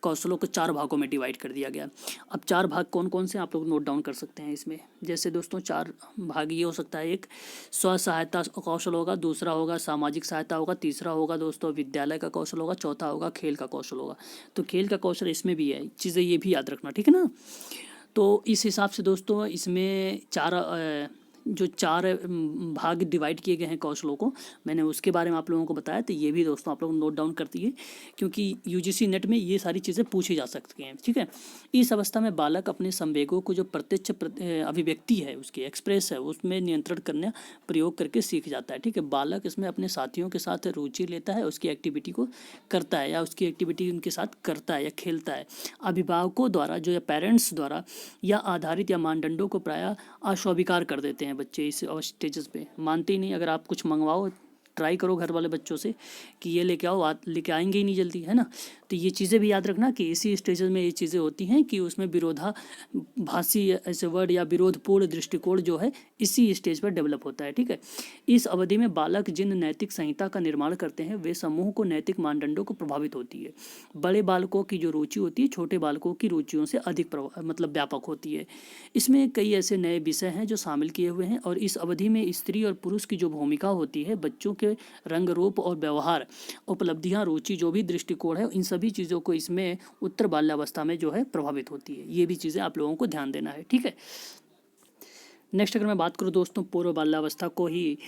कौशलों को 4 भागों में डिवाइड कर दिया गया। अब 4 भाग कौन कौन से आप लोग नोट डाउन कर सकते हैं इसमें। जैसे दोस्तों 4 भाग ये हो सकता है, एक स्व सहायता कौशल होगा, दूसरा होगा सामाजिक सहायता होगा, तीसरा होगा दोस्तों विद्यालय का कौशल होगा, चौथा होगा खेल का कौशल होगा। तो खेल का कौशल इसमें भी है, चीज़ें ये भी याद रखना, ठीक है ना। तो इस हिसाब से दोस्तों इसमें जो चार भाग डिवाइड किए गए हैं कौशलों को, मैंने उसके बारे में आप लोगों को बताया। तो ये भी दोस्तों आप लोग नोट डाउन कर दिए, क्योंकि यूजीसी नेट में ये सारी चीज़ें पूछी जा सकती हैं, ठीक है। इस अवस्था में बालक अपने संवेगों को जो प्रत्यक्ष अभिव्यक्ति है, उसकी एक्सप्रेस है, उसमें नियंत्रण करने प्रयोग करके सीख जाता है, ठीक है। बालक इसमें अपने साथियों के साथ रुचि लेता है, उसकी एक्टिविटी को करता है या उसकी एक्टिविटी उनके साथ करता है या खेलता है। अभिभावकों द्वारा जो या पेरेंट्स द्वारा या आधारित या मानदंडों को प्रायः अस्वीकार कर देते हैं बच्चे इस स्टेजेस पे, मानते ही नहीं। अगर आप कुछ मंगवाओ, ट्राई करो घर वाले बच्चों से कि ये लेके आओ, लेके आएंगे ही नहीं जल्दी, है ना। तो ये चीज़ें भी याद रखना कि इसी स्टेजेस में ये चीज़ें होती हैं कि उसमें विरोधाभासी ऐसे वर्ड या विरोधपूर्ण दृष्टिकोण जो है इसी स्टेज पर डेवलप होता है, ठीक है। इस अवधि में बालक जिन नैतिक संहिता का निर्माण करते हैं वे समूह को नैतिक मानदंडों को प्रभावित होती है। बड़े बालकों की जो रुचि होती है छोटे बालकों की रुचियों से अधिक व्यापक होती है। इसमें कई ऐसे नए विषय हैं जो शामिल किए हुए हैं, और इस अवधि में स्त्री और पुरुष की जो भूमिका होती है, बच्चों के रंग रूप और व्यवहार, उपलब्धियां, रुचि, जो भी दृष्टिकोण है, इन सभी चीज़ों को इसमें उत्तर बाल्यावस्था में जो है प्रभावित होती है। ये भी चीज़ें आप लोगों को ध्यान देना है, ठीक है। नेक्स्ट अगर मैं बात करूँ दोस्तों, पूर्व बाल्यावस्था को ही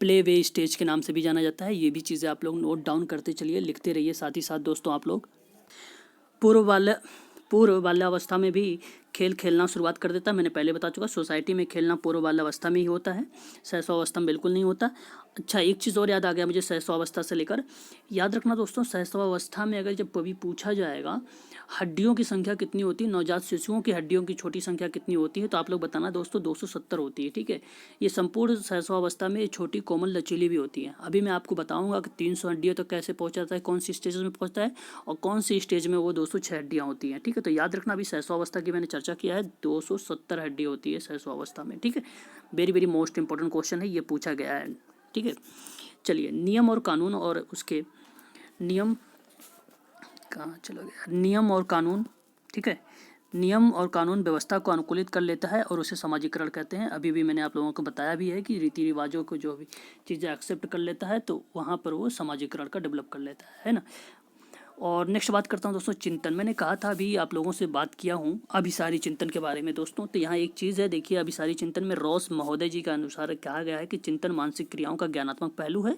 प्ले वे स्टेज के नाम से भी जाना जाता है। ये भी चीज़ें आप लोग नोट डाउन करते चलिए, लिखते रहिए साथ ही साथ दोस्तों। आप लोग पूर्व बाल्यावस्था में भी खेल खेलना शुरुआत कर देता है। मैंने पहले बता चुका, सोसाइटी में खेलना पूर्व बाल्यावस्था में ही होता है, शैशवावस्था में बिल्कुल नहीं होता। अच्छा, एक चीज़ और याद आ गया मुझे शैशवावस्था से लेकर। याद रखना दोस्तों, शैशवावस्था में अगर जब कभी पूछा जाएगा हड्डियों की संख्या कितनी होती है, नवजात शिशुओं की हड्डियों की छोटी संख्या कितनी होती है, तो आप लोग बताना दोस्तों 270 होती है, ठीक है। ये संपूर्ण शैशवावस्था में छोटी कोमल लचीली भी होती है। अभी मैं आपको बताऊंगा कि 300 हड्डियों तक कैसे पहुंचाता है, कौन सी स्टेज में पहुंचता है, और कौन सी स्टेज में वो 206 हड्डियाँ होती हैं, ठीक है। तो याद रखना, अभी शैशवावस्था की मैंने चर्चा किया है, 270 हड्डी होती है शैशवावस्था में, ठीक है। Very very most important question है, ये पूछा गया है, ठीक है। चलिए, नियम और कानून और उसके नियम कहाँ चला गया, नियम और कानून, ठीक है। नियम और कानून व्यवस्था को अनुकूलित कर लेता है और उसे समाजीकरण कहते हैं। अभी भी मैंने आप लोगों को बताया भी है कि रीति रिवाजों को जो भी चीज़ें एक्सेप्ट कर लेता है तो वहाँ पर वो समाजीकरण का डेवलप कर लेता है ना। और नेक्स्ट बात करता हूँ दोस्तों, चिंतन। मैंने कहा था अभी आप लोगों से बात किया हूँ अभिसारी चिंतन के बारे में दोस्तों। तो यहाँ एक चीज़ है, देखिए, अभिसारी चिंतन में रॉस महोदय जी का अनुसार कहा गया है कि चिंतन मानसिक क्रियाओं का ज्ञानात्मक पहलू है।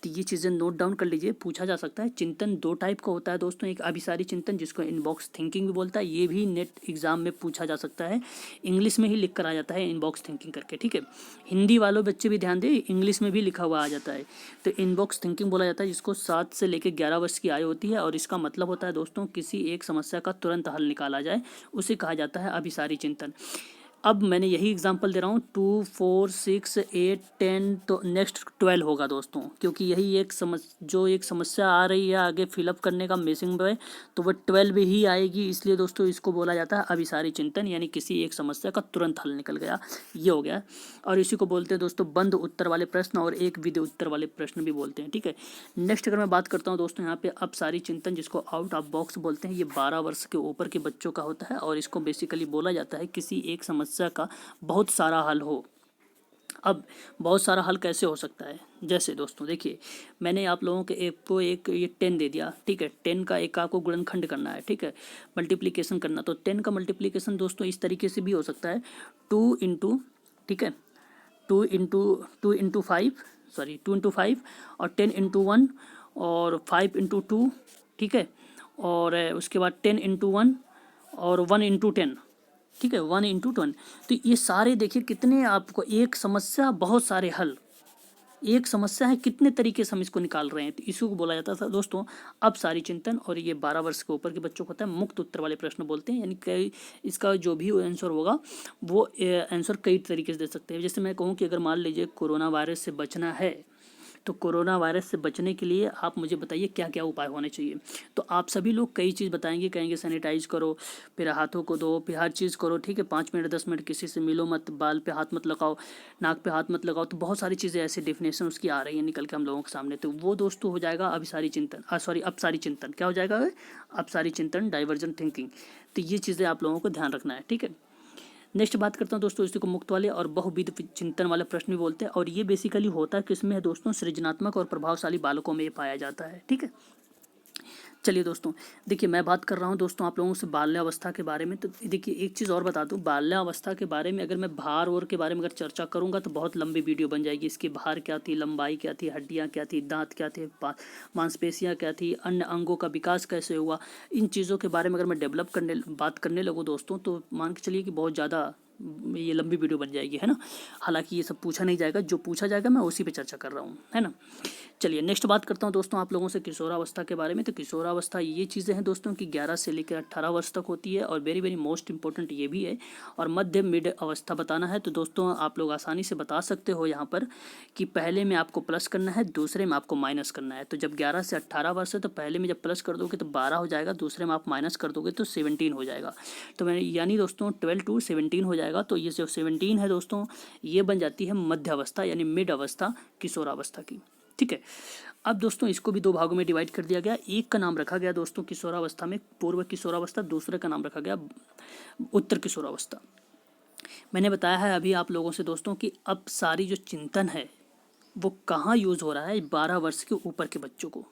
तो ये चीज़ें नोट डाउन कर लीजिए, पूछा जा सकता है। चिंतन दो टाइप का होता है दोस्तों, एक अभिसारी चिंतन जिसको इनबॉक्स थिंकिंग भी बोलता है, ये भी नेट एग्जाम में पूछा जा सकता है, इंग्लिश में ही लिख कर आ जाता है इनबॉक्स थिंकिंग करके, ठीक है। हिंदी वालों बच्चे भी ध्यान दें, इंग्लिश में भी लिखा हुआ आ जाता है। तो इनबॉक्स थिंकिंग बोला जाता है जिसको 7 से लेकर 11 वर्ष की आयु होती है, और इसका मतलब होता है दोस्तों किसी एक समस्या का तुरंत हल निकाला जाए, उसे कहा जाता है अभिसारी चिंतन। अब मैंने यही एग्जांपल दे रहा हूँ, 2, 4, 6, 8, 10, तो नेक्स्ट 12 होगा दोस्तों, क्योंकि यही एक समस्या आ रही है आगे फिलअप करने का मिसिंग में, तो वह 12 ही आएगी। इसलिए दोस्तों इसको बोला जाता है अभिसारी चिंतन, यानी किसी एक समस्या का तुरंत हल निकल गया, ये हो गया। और इसी को बोलते हैं दोस्तों बंद उत्तर वाले प्रश्न, और एक विधि उत्तर वाले प्रश्न भी बोलते हैं, ठीक है। नेक्स्ट अगर मैं बात करता हूँ दोस्तों, यहाँ पे अपसारी चिंतन जिसको आउट ऑफ बॉक्स बोलते हैं, ये 12 वर्ष के ऊपर के बच्चों का होता है, और इसको बेसिकली बोला जाता है किसी एक समस्या का बहुत सारा हल हो। अब बहुत सारा हल कैसे हो सकता है, जैसे दोस्तों देखिए, मैंने आप लोगों के एक ये 10 दे दिया, ठीक है। 10 का एक आपको गुणनखंड करना है, ठीक है, मल्टीप्लिकेशन करना। तो 10 का मल्टीप्लिकेशन दोस्तों इस तरीके से भी हो सकता है, 2 इंटू, ठीक है, 2 इंटू 5 और 10 इंटू 1 और 5 इंटू 2, ठीक है। और उसके बाद 10 इंटू 1 और 1 इंटू 10, ठीक है, 1 इंटू 10। तो ये सारे देखिए कितने आपको, एक समस्या बहुत सारे हल, एक समस्या है कितने तरीके से हम इसको निकाल रहे हैं, तो इसी को बोला जाता था दोस्तों अपसारी चिंतन। और ये 12 वर्ष के ऊपर के बच्चों को होता है, मुक्त उत्तर वाले प्रश्न बोलते हैं, यानी कई इसका जो भी आंसर होगा वो आंसर कई तरीके से दे सकते हैं। जैसे मैं कहूँ कि अगर मान लीजिए कोरोना वायरस से बचना है, तो कोरोना वायरस से बचने के लिए आप मुझे बताइए क्या क्या उपाय होने चाहिए। तो आप सभी लोग कई चीज़ बताएंगे, कहेंगे सैनिटाइज करो, फिर हाथों को धो, फिर हर चीज़ करो, ठीक है, 5 मिनट 10 मिनट किसी से मिलो मत, बाल पे हाथ मत लगाओ, नाक पे हाथ मत लगाओ। तो बहुत सारी चीज़ें ऐसे डेफिनेशन उसकी आ रही है निकल के हम लोगों के सामने। तो वो दोस्तों हो जाएगा अभिसारी चिंतन, अपसारी चिंतन। क्या हो जाएगा? अपसारी चिंतन, डाइवर्जेंट थिंकिंग। तो ये चीज़ें आप लोगों को ध्यान रखना है, ठीक है। नेक्स्ट बात करता हूँ दोस्तों, इसी को मुक्त वाले और बहुविध चिंतन वाला प्रश्न भी बोलते हैं, और ये बेसिकली होता है किसमें है दोस्तों, सृजनात्मक और प्रभावशाली बालकों में ये पाया जाता है, ठीक है। चलिए दोस्तों, देखिए मैं बात कर रहा हूँ दोस्तों आप लोगों से बाल्यावस्था के बारे में। तो देखिए एक चीज़ और बता दूँ, बाल्यावस्था के बारे में अगर मैं भार और के बारे में अगर चर्चा करूँगा तो बहुत लंबी वीडियो बन जाएगी। इसकी भार क्या थी, लंबाई क्या थी, हड्डियाँ क्या थी, दांत क्या थे, मांसपेशियाँ क्या थी, अन्य अंगों का विकास कैसे हुआ, इन चीज़ों के बारे में अगर मैं बात करने लगूँ दोस्तों तो मान के चलिए कि बहुत ज़्यादा ये लंबी वीडियो बन जाएगी, है ना। हालांकि ये सब पूछा नहीं जाएगा, जो पूछा जाएगा मैं उसी पे चर्चा कर रहा हूँ, है ना। चलिए नेक्स्ट बात करता हूँ दोस्तों आप लोगों से किशोरावस्था के बारे में। तो किशोरावस्था ये चीज़ें हैं दोस्तों कि 11 से लेकर 18 वर्ष तक होती है, और वेरी वेरी मोस्ट इंपॉर्टेंट ये भी है। और मध्य मिड अवस्था बताना है तो दोस्तों आप लोग आसानी से बता सकते हो यहाँ पर कि पहले में आपको प्लस करना है, दूसरे में आपको माइनस करना है। तो जब 11 से 18 वर्ष है तो पहले में जब प्लस कर दोगे तो 12 हो जाएगा, दूसरे में आप माइनस कर दोगे तो 17 हो जाएगा। तो मैंने यानी दोस्तों 12 to 17 हो जाएगा। तो ये जो 17 है दोस्तों ये बन जाती है मध्य अवस्था यानी मिड अवस्था किशोरावस्था की, ठीक है। अब दोस्तों इसको भी दो भागों में डिवाइड कर दिया गया। एक का नाम रखा गया दोस्तों किशोरावस्था में पूर्व किशोरावस्था, दूसरे का नाम रखा गया उत्तर किशोरावस्था। मैंने बताया है अभी आप लोगों से दोस्तों कि अब सारी जो चिंतन है वो कहाँ यूज़ हो रहा है, 12 वर्ष के ऊपर के बच्चों को।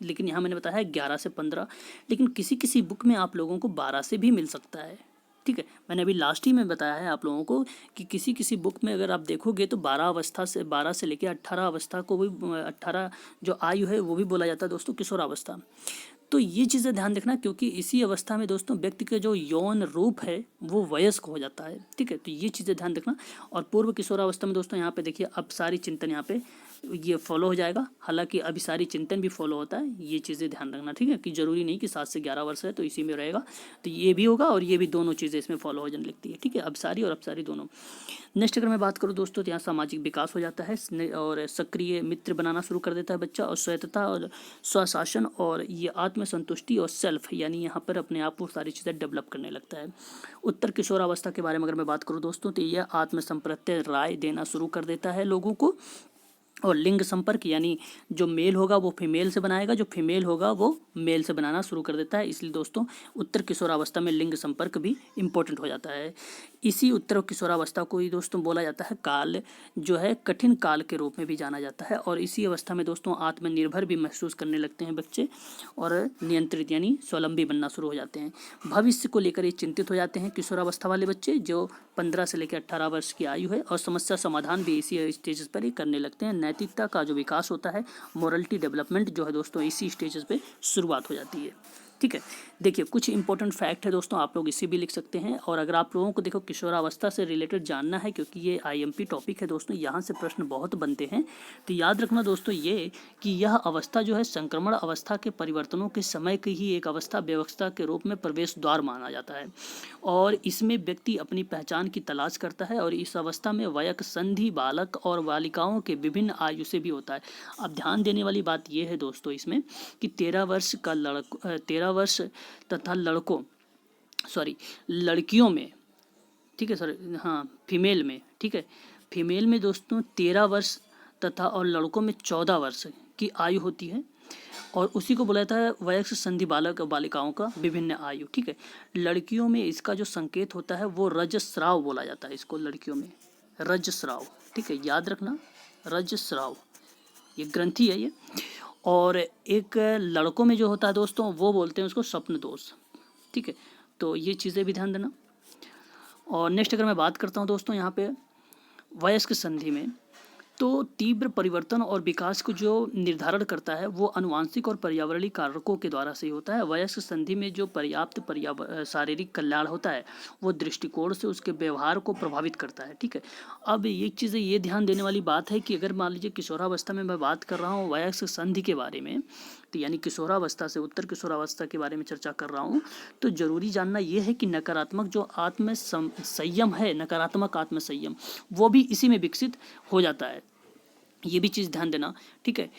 लेकिन यहाँ मैंने बताया है 11 से 15, लेकिन किसी किसी बुक में आप लोगों को 12 से भी मिल सकता है, ठीक है। मैंने अभी लास्ट ही में बताया है आप लोगों को कि किसी किसी बुक में अगर आप देखोगे तो 12 से लेकर 18 अवस्था को भी 18 जो आयु है वो भी बोला जाता है दोस्तों किशोरावस्था। तो ये चीज़ें ध्यान रखना, क्योंकि इसी अवस्था में दोस्तों व्यक्ति का जो यौन रूप है वो वयस्क हो जाता है, ठीक है। तो ये चीज़ें ध्यान रखना। और पूर्व किशोरावस्था में दोस्तों यहाँ पे देखिए अब सारी चिंतन यहाँ पे ये फॉलो हो जाएगा। हालांकि अभी सारी चिंतन भी फॉलो होता है, ये चीज़ें ध्यान रखना, ठीक है। कि जरूरी नहीं कि 7 से 11 वर्ष है तो इसी में रहेगा, तो ये भी होगा और ये भी, दोनों चीज़ें इसमें फॉलो हो जाने लगती है, ठीक है। अब सारी और अब सारी दोनों। नेक्स्ट अगर मैं बात करूँ दोस्तों तो यहाँ सामाजिक विकास हो जाता है और सक्रिय मित्र बनाना शुरू कर देता है बच्चा, और स्वायत्तता और स्वशासन और ये आत्मसंतुष्टि और सेल्फ यानी यहाँ पर अपने आप को सारी चीज़ें डेवलप करने लगता है। उत्तर किशोरावस्था के बारे में अगर मैं बात करूँ दोस्तों तो यह आत्मसंप्रत्यय राय देना शुरू कर देता है लोगों को, और लिंग संपर्क यानी जो मेल होगा वो फीमेल से बनाएगा, जो फीमेल होगा वो मेल से बनाना शुरू कर देता है। इसलिए दोस्तों उत्तर किशोरावस्था में लिंग संपर्क भी इम्पोर्टेंट हो जाता है। इसी उत्तर किशोरावस्था को ही दोस्तों बोला जाता है काल, जो है कठिन काल के रूप में भी जाना जाता है। और इसी अवस्था में दोस्तों आत्मनिर्भर भी महसूस करने लगते हैं बच्चे, और नियंत्रित यानी स्वावलंबी बनना शुरू हो जाते हैं। भविष्य को लेकर ये चिंतित हो जाते हैं किशोरावस्था वाले बच्चे, जो 15 से लेकर 18 वर्ष की आयु है, और समस्या समाधान भी इसी स्टेजेस पर ही करने लगते हैं। नैतिकता का जो विकास होता है, मोरलिटी डेवलपमेंट जो है दोस्तों इसी स्टेजेस पे शुरुआत हो जाती है, ठीक है। देखिए कुछ इंपॉर्टेंट फैक्ट है दोस्तों, आप लोग इसी भी लिख सकते हैं। और अगर आप लोगों को देखो किशोरावस्था से रिलेटेड जानना है, क्योंकि ये आईएमपी टॉपिक है दोस्तों, यहाँ से प्रश्न बहुत बनते हैं, तो याद रखना दोस्तों ये कि यह अवस्था जो है संक्रमण अवस्था के परिवर्तनों के समय की ही एक अवस्था व्यवस्था के रूप में प्रवेश द्वार माना जाता है, और इसमें व्यक्ति अपनी पहचान की तलाश करता है। और इस अवस्था में वयस्क संधि बालक और बालिकाओं के विभिन्न आयु से भी होता है। अब ध्यान देने वाली बात यह है दोस्तों इसमें कि 13 वर्ष तथा लड़कियों में, ठीक है सर, हाँ फीमेल में, ठीक है, फीमेल में दोस्तों 13 वर्ष तथा और लड़कों में 14 वर्ष की आयु होती है, और उसी को बोला जाता है वयस्क संधि बालक बालिकाओं का विभिन्न आयु, ठीक है। लड़कियों में इसका जो संकेत होता है वो रजस्राव बोला जाता है, इसको लड़कियों में रजस्राव, ठीक है, याद रखना रजस्राव, ये ग्रंथि है ये। और एक लड़कों में जो होता है दोस्तों वो बोलते हैं उसको स्वप्न दोष, ठीक है। तो ये चीज़ें भी ध्यान देना। और नेक्स्ट अगर मैं बात करता हूँ दोस्तों यहाँ पे वयस्क संधि में, तो तीव्र परिवर्तन और विकास को जो निर्धारण करता है वो आनुवांशिक और पर्यावरणीय कारकों के द्वारा से होता है। वयस्क संधि में जो पर्याप्त शारीरिक कल्याण होता है वो दृष्टिकोण से उसके व्यवहार को प्रभावित करता है, ठीक है। अब ये चीज़ें ये ध्यान देने वाली बात है कि अगर मान लीजिए किशोरावस्था में मैं बात कर रहा हूँ वयस्क संधि के बारे में, तो यानी किशोरावस्था से उत्तर किशोरावस्था के बारे में चर्चा कर रहा हूँ, तो जरूरी जानना ये है कि नकारात्मक जो आत्म संयम है, नकारात्मक आत्म संयम, वो भी इसी में विकसित हो जाता है, ये भी चीज़ ध्यान देना, ठीक है।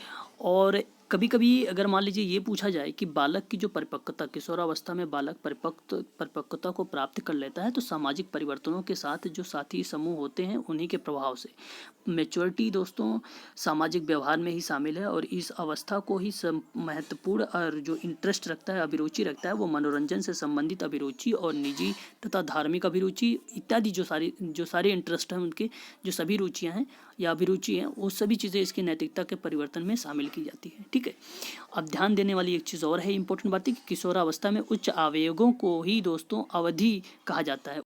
और कभी कभी अगर मान लीजिए ये पूछा जाए कि बालक की जो परिपक्वता, किशोरावस्था में बालक परिपक्वता को प्राप्त कर लेता है तो सामाजिक परिवर्तनों के साथ जो साथी समूह होते हैं उन्हीं के प्रभाव से मैच्योरिटी दोस्तों सामाजिक व्यवहार में ही शामिल है। और इस अवस्था को ही महत्वपूर्ण और जो इंटरेस्ट रखता है, अभिरुचि रखता है, वो मनोरंजन से संबंधित अभिरुचि और निजी तथा धार्मिक अभिरुचि इत्यादि जो सारे इंटरेस्ट हैं उनके, जो सभी रुचियाँ हैं या अभिरुचि हैं, वो सभी चीज़ें इसकी नैतिकता के परिवर्तन में शामिल की जाती है, ठीक है। अब ध्यान देने वाली एक चीज़ और है, इंपॉर्टेंट बात है कि किशोरावस्था में उच्च आवेगों को ही दोस्तों अवधि कहा जाता है।